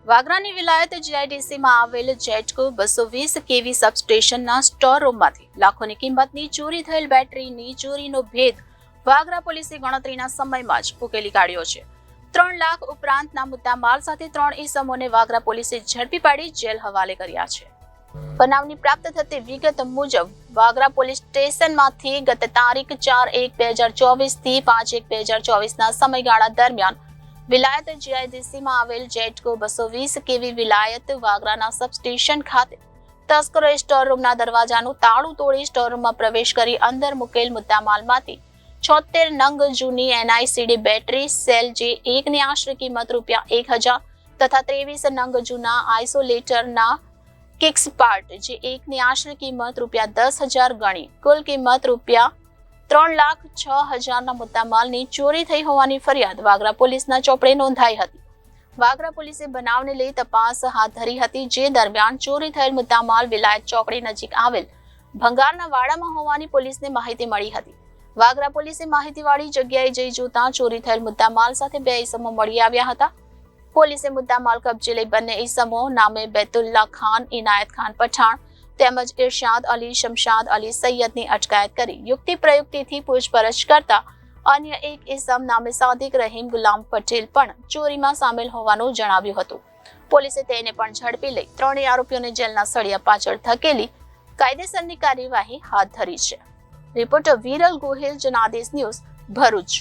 વાગરાની વિલાયત જીઆઈડીસીમાં આવેલ જેટકો 220 કેવી સબસ્ટેશનના સ્ટોર રૂમમાંથી લાખોની કિંમતની ચોરી થયેલ બેટરીની ચોરીનો ભેદ વાગરા પોલીસે ગણતરીના સમયમાં જ ઉકેલી કાઢ્યો છે. 3 લાખ ઉપરાંતના મુદ્દામાલ સાથે 3 ઈસમોને વાગરા પોલીસે ઝડપી પાડી જેલ હવાલે કર્યા છે. બનાવની પ્રાપ્ત થતી વિગત મુજબ વાગરા પોલીસ સ્ટેશનમાંથી ગત તારીખ 4/1/2024 થી 5/1/2024ના સમયગાળા દરમિયાન વિલાયત જીઆઈડીસીમાં આવેલ જેટકો 220 કેવી વિલાયત વાગરાના સબસ્ટેશન ખાતે તસ્કરોએ સ્ટોર રૂમના દરવાજાનું તાળું તોડી સ્ટોર રૂમમાં પ્રવેશ કરી અંદર મૂકેલ મુદ્દામાલમાંથી 76 નંગ જૂની NICD બેટરી સેલ જે એકની આશરે કિંમત ₹1000 તથા 23 નંગ જૂના આઇસોલેટરના કિક્સ પાર્ટ જે એકની આશરે કિંમત ₹10,000 ગણી કુલ કિંમત ₹3,06,000ના મુદ્દામાલની ચોરી થઈ હોવાની ફરિયાદ વાગરા પોલીસના ચોપડે નોંધાઈ હતી. વાગરા પોલીસે બનાવને લઈ તપાસ હાથ ધરી હતી, જે દરમિયાન ચોરી થયેલ મુદ્દામાલ વિલાયત ચોકડી નજીક આવેલ ભંગારના વાડામાં હોવાની પોલીસને માહિતી મળી હતી. વાગરા પોલીસે માહિતીવાળી જગ્યાએ જઈ જોતા ચોરી થયેલ મુદ્દામાલ સાથે 2 ઈસમો મળી આવ્યા હતા. પોલીસે મુદ્દામાલ કબજે લઈ બંને ઈસમો નામે બેતુલ્લા ખાન, ઇનાયત ખાન પઠાણ તેમજ ઇરશાદ અલી, શમશાદ અલી સૈયદની અટકાયત કરી યુક્તિ પ્રયુક્તિથી પૂછપરછ કરતા અન્ય એક ઈસમ નામે સાદિક રહીમ ગુલામ પટેલ પણ ચોરીમાં સામેલ હોવાનું જણાવ્યું હતું. પોલીસે તેને પણ ઝડપી લઈ 3 આરોપીઓને જેલના સળિયા પાછળ ધકેલી કાયદેસરની કાર્યવાહી હાથ ધરી છે. Reporter Viral Gohil, Janadesh news, Bharuch.